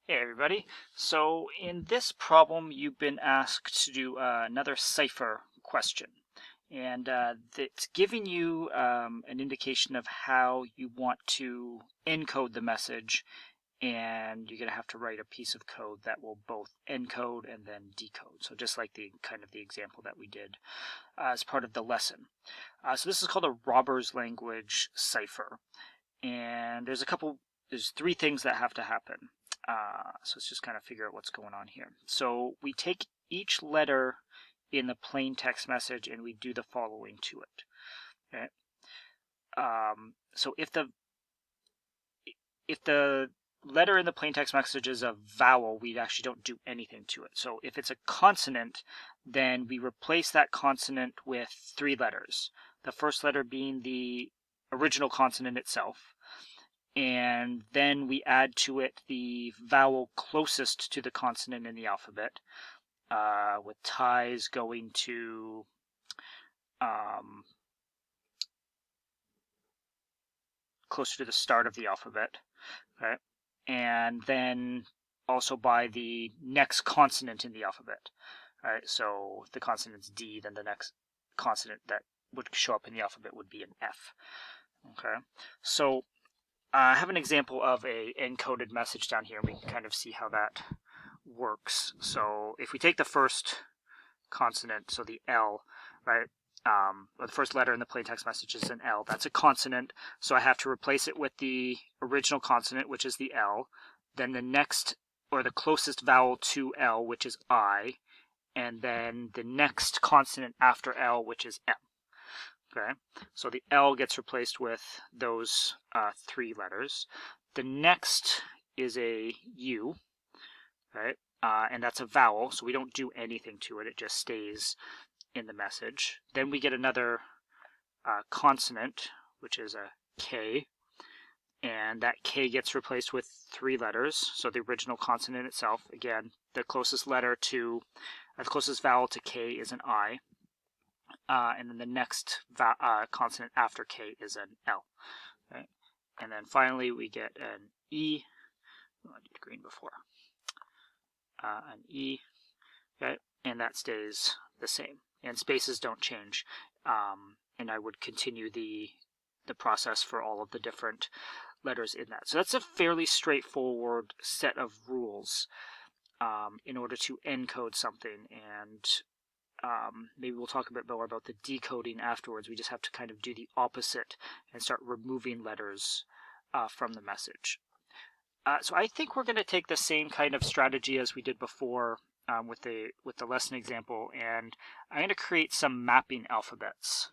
Hey everybody. So in this problem you've been asked to do another Cipher question, and it's giving you an indication of how you want to encode the message, and you're going to have to write a piece of code that will both encode and then decode. So just like the example that we did as part of the lesson. So this is called a robber's language cipher, and there's three things that have to happen. So let's just kind of figure out what's going on here. So we take each letter in the plain text message and we do the following to it. Okay. So if the letter in the plain text message is a vowel, we actually don't do anything to it. So if it's a consonant, then we replace that consonant with three letters. The first letter being the original consonant itself, and then we add to it the vowel closest to the consonant in the alphabet, with ties going to closer to the start of the alphabet, okay? And then also by the next consonant in the alphabet. All right, so if the consonant's D, then the next consonant that would show up in the alphabet would be an F. Okay, so I have an example of a encoded message down here, and we can kind of see how that works. So if we take the first consonant, so the L, right, or the first letter in the plaintext message is an L. That's a consonant, so I have to replace it with the original consonant, which is the L, then the next, or the closest vowel to L, which is I, and then the next consonant after L, which is M. Okay, so the L gets replaced with those three letters. The next is a U, right? And that's a vowel, so we don't do anything to it. It just stays in the message. Then we get another consonant, which is a K, and that K gets replaced with three letters. So the original consonant itself, again, the closest vowel to K is an I. And then the next consonant after K is an L. Right? And then finally we get an E. Oh, I did green before. An E, okay? And that stays the same. And spaces don't change. And I would continue the process for all of the different letters in that. So that's a fairly straightforward set of rules in order to encode something, and maybe we'll talk a bit more about the decoding afterwards. We just have to kind of do the opposite and start removing letters from the message. So I think we're going to take the same kind of strategy as we did before with the lesson example, and I'm going to create some mapping alphabets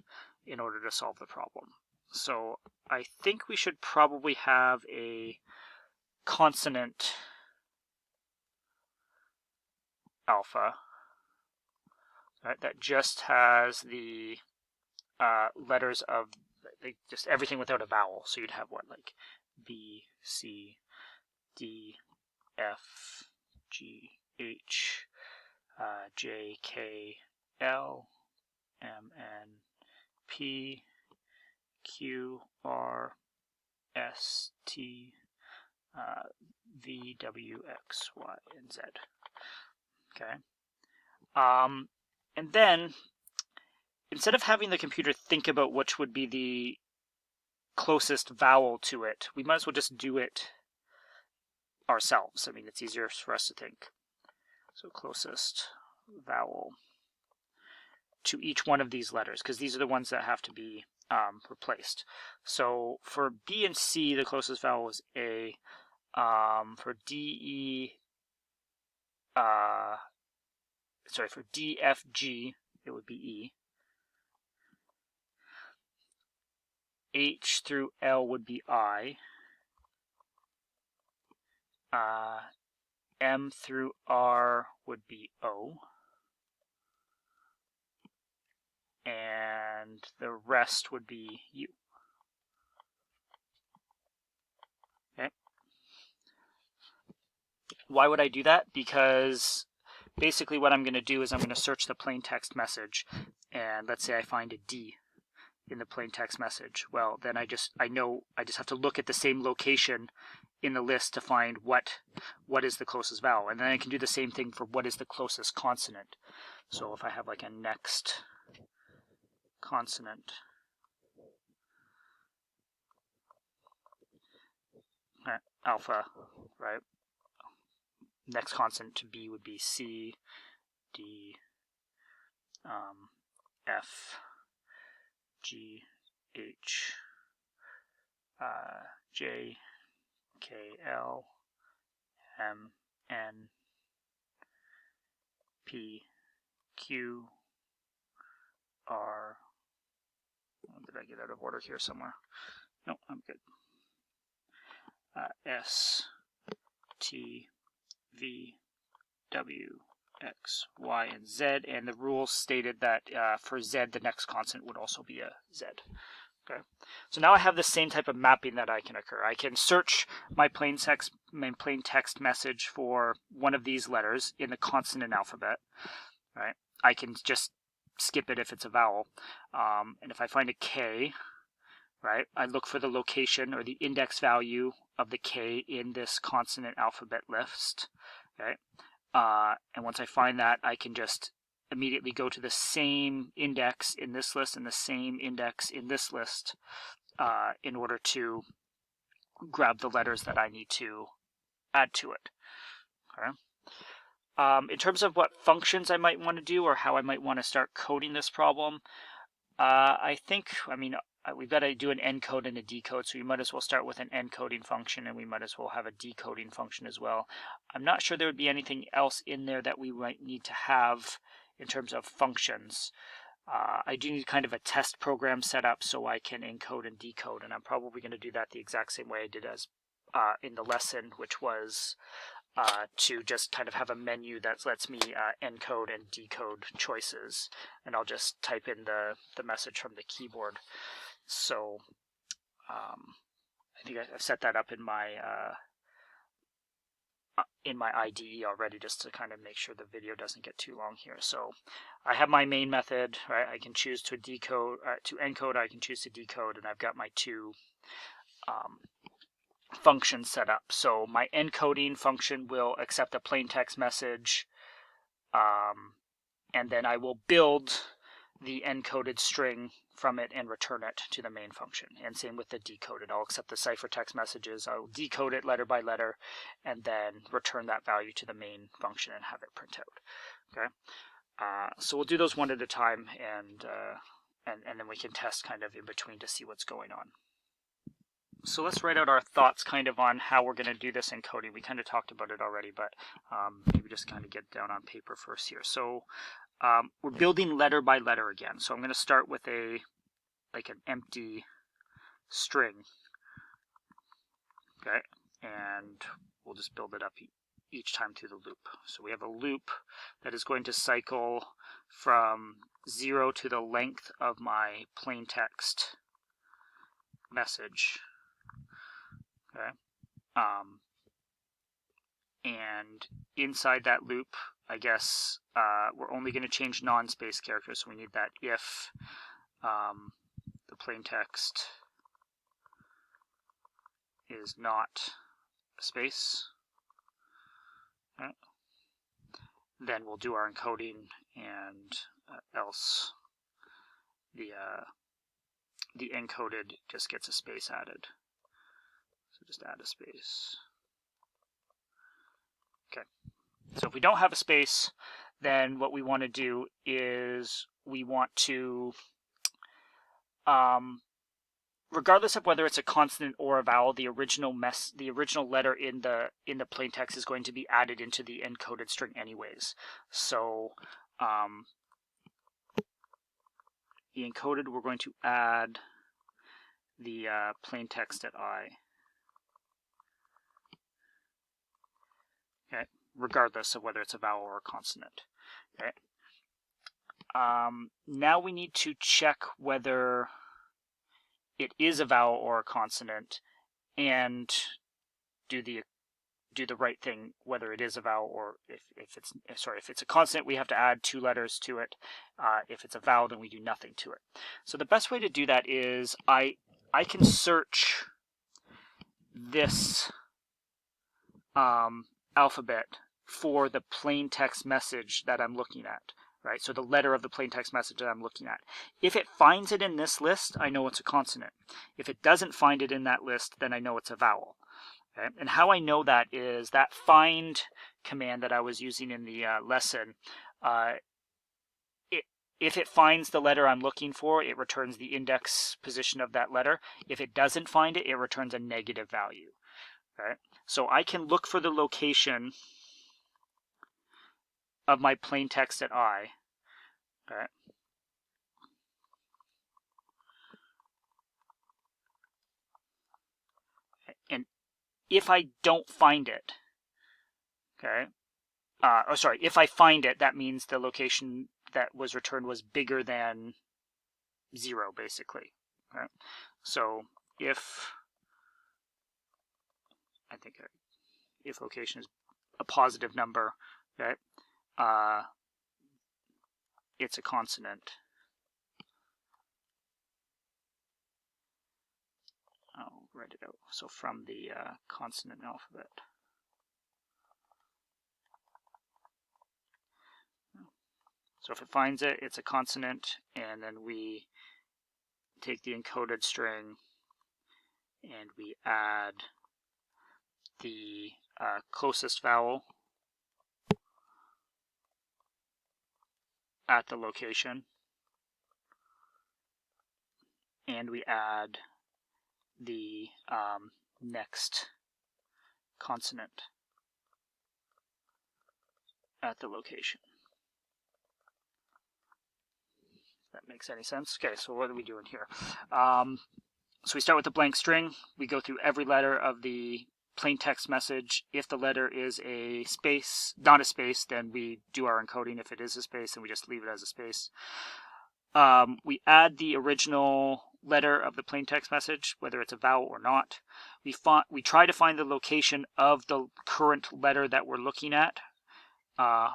in order to solve the problem. So I think we should probably have a consonant alpha, right, that just has the letters of just everything without a vowel. So you'd have what, like B, C, D, F, G, H, J, K, L, M, N, P, Q, R, S, T, V, W, X, Y, and Z. Okay. And then, instead of having the computer think about which would be the closest vowel to it, we might as well just do it ourselves. I mean, it's easier for us to think. So closest vowel to each one of these letters, because these are the ones that have to be replaced. For B and C, the closest vowel is A. For for D, F, G, it would be E. H through L would be I. M through R would be O. And the rest would be U. Okay. Why would I do that? Because basically what I'm going to do is I'm going to search the plain text message, and let's say I find a D in the plain text message. Well, then I just have to look at the same location in the list to find what is the closest vowel. And then I can do the same thing for what is the closest consonant. So if I have like a next consonant, alpha, right? Next consonant to B would be C, D, F, G, H, J, K, L, M, N, P, Q, R. Did I get out of order here somewhere? No, I'm good. S, T, V, W, X, Y, and Z. And the rules stated that for Z, the next consonant would also be a Z. Okay. So now I have the same type of mapping that I can occur. I can search my plain text message for one of these letters in the consonant alphabet. Right. I can just skip it if it's a vowel. And if I find a K, right, I look for the location or the index value of the K in this consonant alphabet list. Okay. And once I find that, I can just immediately go to the same index in this list and the same index in this list in order to grab the letters that I need to add to it. Okay. In terms of what functions I might want to do or how I might want to start coding this problem, we've got to do an encode and a decode, so we might as well start with an encoding function, and we might as well have a decoding function as well. I'm not sure there would be anything else in there that we might need to have in terms of functions. I do need kind of a test program set up so I can encode and decode, and I'm probably going to do that the exact same way I did as in the lesson, which was to just kind of have a menu that lets me encode and decode choices, and I'll just type in the message from the keyboard. So I think I've set that up in my IDE already, just to kind of make sure the video doesn't get too long here. So I have my main method, right? I can choose to decode, to encode. I can choose to decode, and I've got my two functions set up. So my encoding function will accept a plain text message, and then I will build the encoded string from it and return it to the main function. And same with the decoded. I'll accept the cipher text messages, I'll decode it letter by letter, and then return that value to the main function and have it print out. Okay. So we'll do those one at a time, and then we can test kind of in between to see what's going on. So let's write out our thoughts kind of on how we're going to do this encoding. We kind of talked about it already, but maybe just kind of get down on paper first here. So we're building letter by letter again. So I'm going to start with an empty string. Okay, and we'll just build it up each time through the loop. So we have a loop that is going to cycle from 0 to the length of my plain text message. Okay. And inside that loop, I guess we're only going to change non-space characters, so we need that if the plain text is not a space. Okay. Then we'll do our encoding, and else the encoded just gets a space added. So just add a space. Okay. So if we don't have a space, then what we want to do is we want to, regardless of whether it's a consonant or a vowel, the original letter in the plain text is going to be added into the encoded string anyways. So the encoded, we're going to add the plain text at I. Okay, regardless of whether it's a vowel or a consonant. Okay. Now we need to check whether it is a vowel or a consonant, and do the right thing, whether it is a vowel or if it's a consonant, we have to add 2 letters to it. If it's a vowel, then we do nothing to it. So the best way to do that is I can search this alphabet for the plain text message that I'm looking at, right? So the letter of the plain text message that I'm looking at. If it finds it in this list, I know it's a consonant. If it doesn't find it in that list, then I know it's a vowel. Okay? And how I know that is that find command that I was using in the lesson. If it finds the letter I'm looking for, it returns the index position of that letter. If it doesn't find it, it returns a negative value. Right? So I can look for the location of my plain text at I. Okay? And if I don't find it, okay, if I find it, that means the location that was returned was bigger than 0, basically. Okay? So if location is a positive number, okay, it's a consonant. I'll write it out. So from the consonant alphabet. So if it finds it, it's a consonant, and then we take the encoded string and we add the closest vowel at the location, and we add the next consonant at the location. If that makes any sense. Okay, so what are we doing here? So we start with a blank string. We go through every letter of the plain text message. If the letter is a space, not a space, then we do our encoding. If it is a space, then we just leave it as a space. We add the original letter of the plain text message, whether it's a vowel or not. We try to find the location of the current letter that we're looking at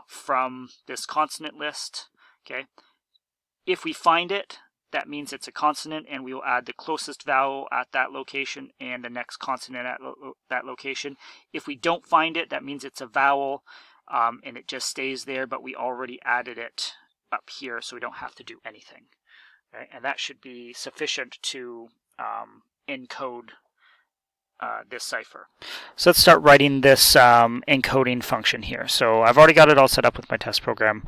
from this consonant list. Okay. If we find it, that means it's a consonant, and we will add the closest vowel at that location and the next consonant at that location. If we don't find it, that means it's a vowel, and it just stays there, but we already added it up here, so we don't have to do anything. Okay? And that should be sufficient to encode this cipher. So let's start writing this encoding function here. So I've already got it all set up with my test program.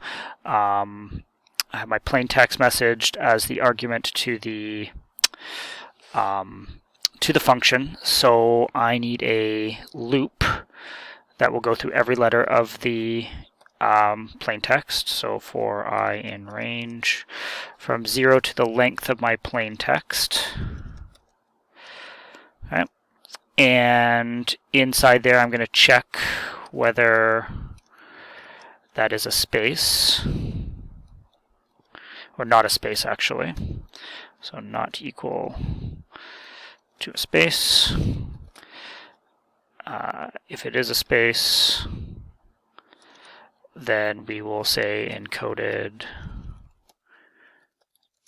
I have my plain text message as the argument to the function. So I need a loop that will go through every letter of the plain text. So for I in range from 0 to the length of my plain text. Okay. And inside there, I'm going to check whether that is a space. Or not a space, actually. So not equal to a space. If it is a space, then we will say encoded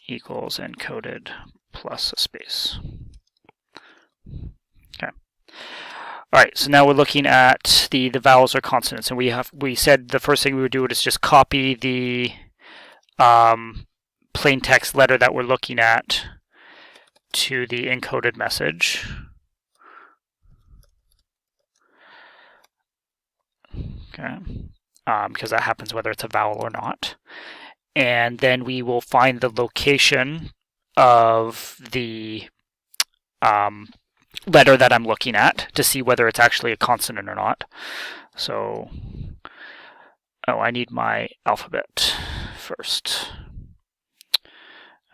equals encoded plus a space. Okay. All right, so now we're looking at the vowels or consonants, and we said the first thing we would do is just copy the plain text letter that we're looking at to the encoded message. Okay, because that happens whether it's a vowel or not. And then we will find the location of the letter that I'm looking at to see whether it's actually a consonant or not. So, I need my alphabet first.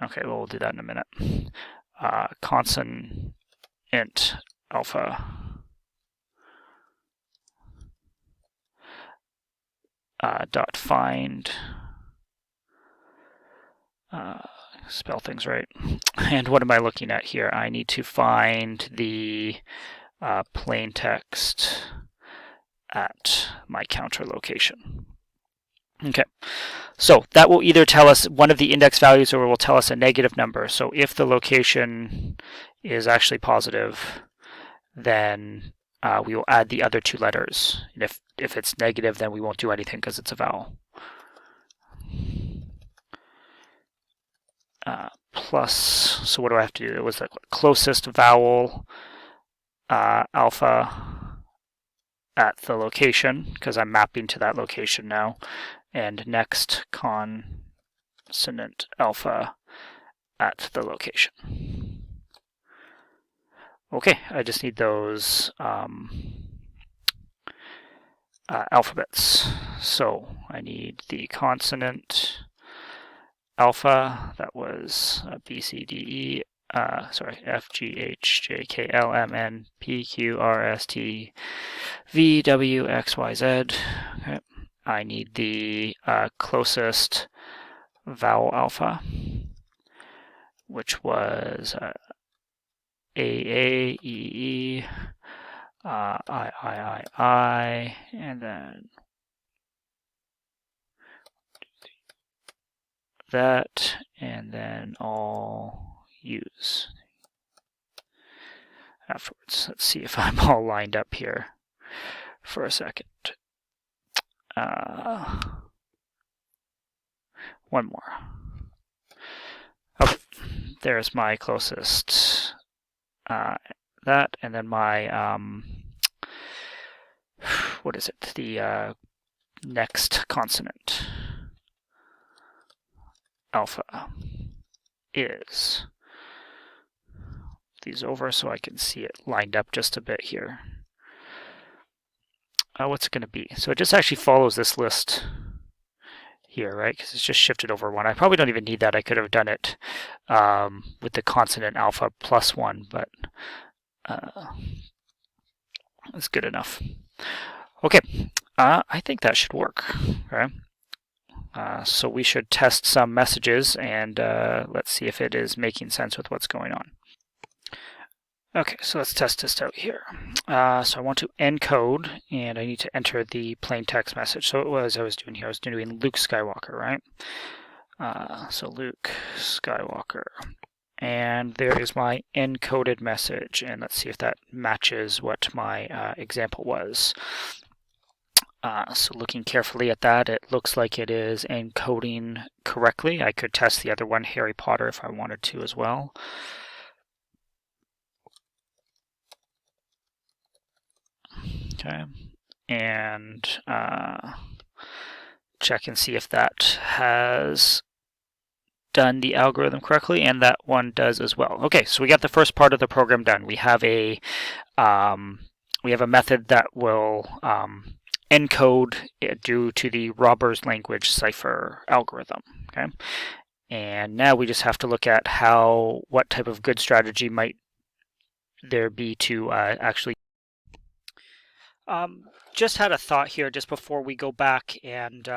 Okay, well, we'll do that in a minute. Consonant int alpha dot find, spell things right. And what am I looking at here? I need to find the plain text at my counter location. Okay, so that will either tell us one of the index values or will tell us a negative number. So if the location is actually positive, then we will add the other two letters. And if it's negative, then we won't do anything because it's a vowel. Plus, so what do I have to do? It was the closest vowel alpha at the location, because I'm mapping to that location now, and next consonant alpha at the location. Okay, I just need those alphabets. So I need the consonant alpha, that was B, C, D, E, F, G, H, J, K, L, M, N, P, Q, R, S, T, V, W, X, Y, Z. Okay. I need the closest vowel alpha, which was A, E, E, I, and then that, and then all U's afterwards. Let's see if I'm all lined up here for a second. One more. Oh, there's my closest that, and then my what is it? The next consonant alpha is these over so I can see it lined up just a bit here. What's it going to be? So it just actually follows this list here, right? Because it's just shifted over one. I probably don't even need that. I could have done it with the consonant alpha plus one, but it's good enough. Okay, I think that should work. Okay. So we should test some messages and let's see if it is making sense with what's going on. Okay, so let's test this out here. So I want to encode, and I need to enter the plain text message. So it was I was doing here, I was doing Luke Skywalker, right? So Luke Skywalker. And there is my encoded message, and let's see if that matches what my example was. So looking carefully at that, it looks like it is encoding correctly. I could test the other one, Harry Potter, if I wanted to as well. Okay, and check and see if that has done the algorithm correctly, and that one does as well. Okay, so we got the first part of the program done. We have a method that will encode due to the Roberts language cipher algorithm. Okay, and now we just have to look at what type of good strategy might there be to actually. Just had a thought here just before we go back and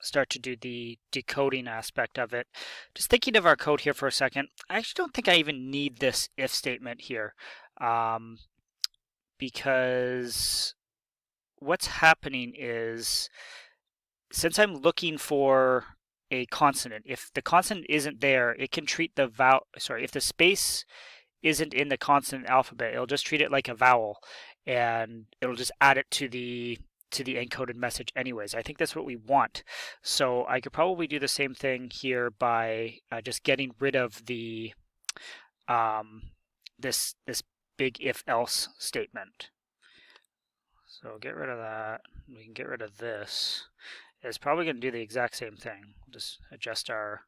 start to do the decoding aspect of it. Just thinking of our code here for a second, I actually don't think I even need this if statement here, because what's happening is, since I'm looking for a consonant, if the consonant isn't there, it can treat the vowel, if the space isn't in the consonant alphabet, it'll just treat it like a vowel, and it'll just add it to the encoded message anyways. I think that's what we want. So I could probably do the same thing here by just getting rid of the this big if-else statement. So get rid of that. We can get rid of this. It's probably going to do the exact same thing. Just adjust our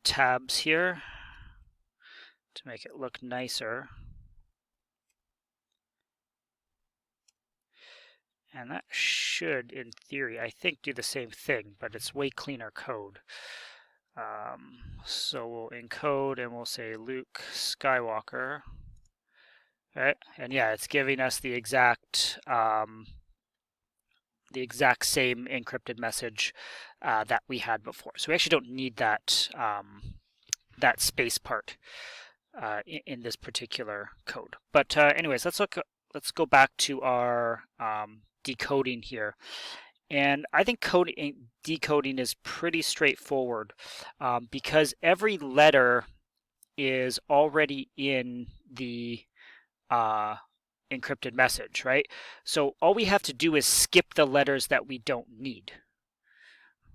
tabs here to make it look nicer. And that should, in theory, I think, do the same thing, but it's way cleaner code. So we'll encode and we'll say Luke Skywalker. Right? And yeah, it's giving us the exact same encrypted message that we had before. So we actually don't need that that space part in this particular code. But anyways, let's go back to our decoding here. And I think decoding is pretty straightforward because every letter is already in the encrypted message, right? So all we have to do is skip the letters that we don't need,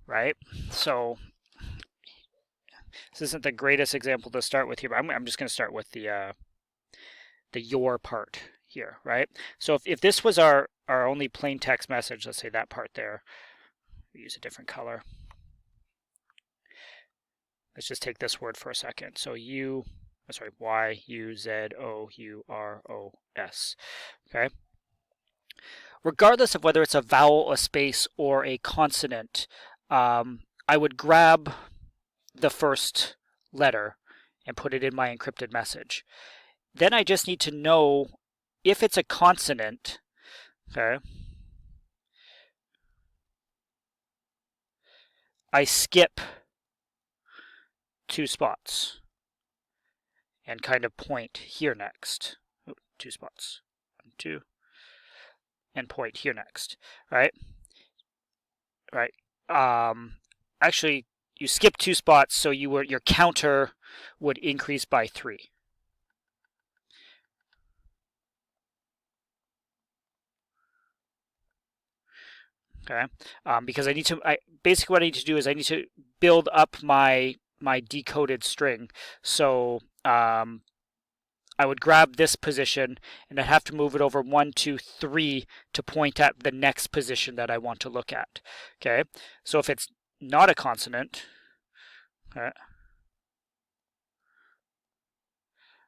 right? So this isn't the greatest example to start with here, but I'm just going to start with the your part here, right? So if this was our only plain text message, let's say that part there, we use a different color. Let's just take this word for a second. So Y-U-Z-O-U-R-O-S, okay? Regardless of whether it's a vowel, a space, or a consonant, I would grab the first letter and put it in my encrypted message. Then I just need to know if it's a consonant, okay, I skip 2 spots and kind of point here next. 2 spots. 1, 2, and point here next, right? Right. Actually, you skip 2 spots, so your counter would increase by 3. Okay, because basically what I need to do is I need to build up my decoded string. So I would grab this position and I'd have to move it over 1, 2, 3 to point at the next position that I want to look at. Okay, so if it's not a consonant, okay,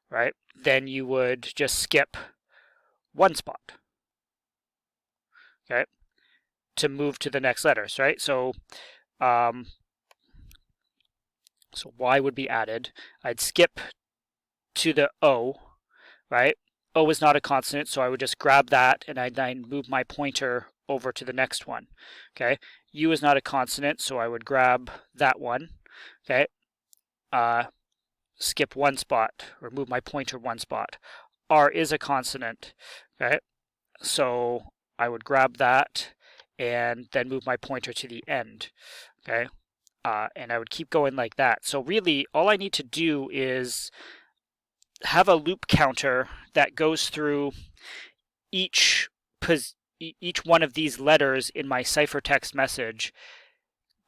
right, then you would just skip 1 spot, okay, to move to the next letters, right? So so Y would be added. I'd skip to the O, right? O is not a consonant, so I would just grab that and I'd then move my pointer over to the next one. Okay, U is not a consonant, so I would grab that one. Okay, skip 1 spot or move my pointer 1 spot. R is a consonant. Okay, so I would grab that and then move my pointer to the end. Okay, and I would keep going like that. So really, all I need to do is have a loop counter that goes through each one of these letters in my ciphertext message,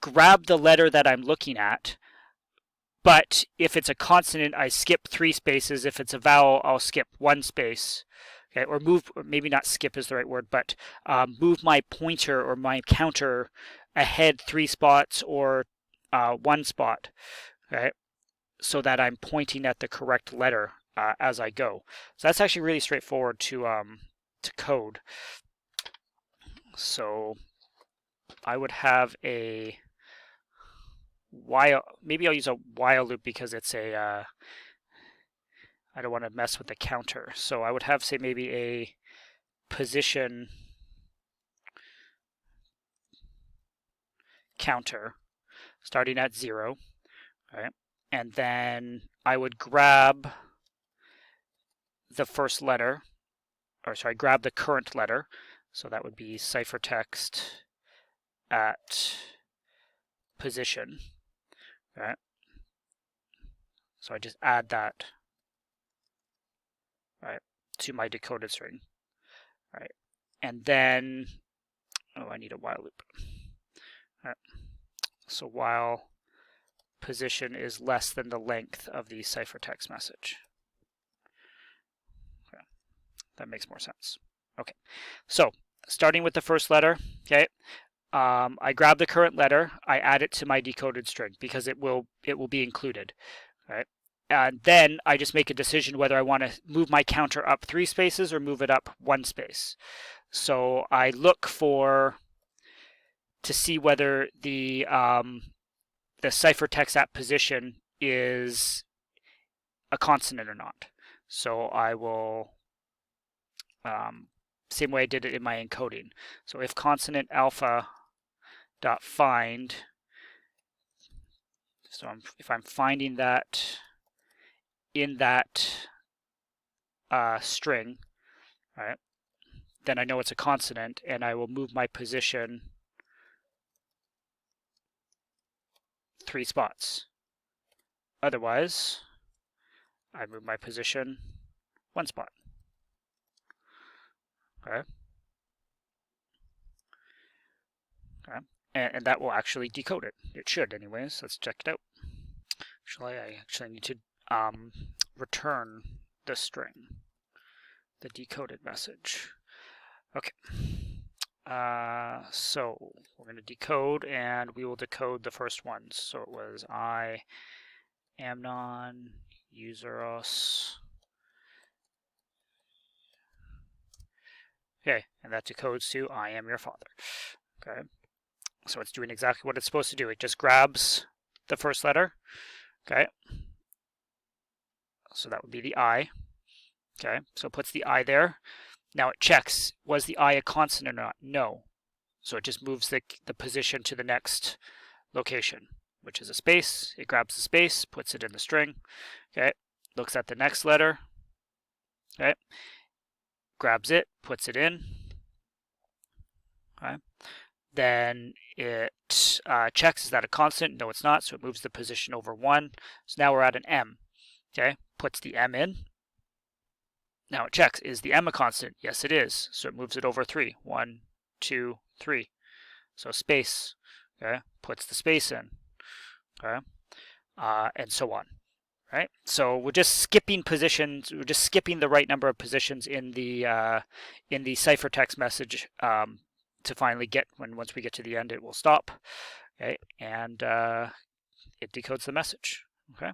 grab the letter that I'm looking at, but if it's a consonant, I skip 3 spaces. If it's a vowel, I'll skip 1 space. Okay, or maybe not skip is the right word, but move my pointer or my counter ahead 3 spots or 1 spot, right? So that I'm pointing at the correct letter as I go. So that's actually really straightforward to code. So I would have a while. Maybe I'll use a while loop because it's a. I don't want to mess with the counter. So I would have, say, maybe a position counter starting at 0, right? And then I would grab the first letter, or sorry, grab the current letter. So that would be ciphertext at position, right? So I just add that, right, to my decoded string, right? And then, I need a while loop. Right. So while position is less than the length of the ciphertext message. Okay. That makes more sense. Okay, so starting with the first letter, okay, I grab the current letter, I add it to my decoded string because it will be included, right? And then I just make a decision whether I want to move my counter up 3 spaces or move it up 1 space. So I look to see whether the ciphertext at position is a consonant or not. So I will, same way I did it in my encoding. So if consonant alpha dot find, so if I'm finding that in that string, right, then I know it's a consonant, and I will move my position 3 spots. Otherwise, I move my position 1 spot. Okay. Okay. And that will actually decode it. It should, anyways. Let's check it out. Actually, I actually need to return the string, the decoded message. Okay. So we're going to decode, and we will decode the first ones. So it was I, Amnon, Useros. Okay, and that decodes to I am your father. Okay, so it's doing exactly what it's supposed to do. It just grabs the first letter. Okay, so that would be the I. Okay, so it puts the I there. Now it checks, was the I a consonant or not? No. So it just moves the position to the next location, which is a space. It grabs the space, puts it in the string. Okay, looks at the next letter. Okay, grabs it, puts it in. Okay, then it checks, is that a constant? No, it's not, so it moves the position over 1. So now we're at an M. Okay, puts the M in. Now it checks, is the M a constant? Yes, it is. So it moves it over 3. 1, 2, 3. So space. Okay, puts the space in. Okay, and so on. Right. So we're just skipping positions. We're just skipping the right number of positions in the ciphertext message to finally get, once we get to the end, it will stop. Okay, and it decodes the message. Okay,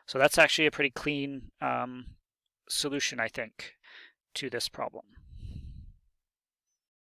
so that's actually a pretty clean solution, I think, to this problem.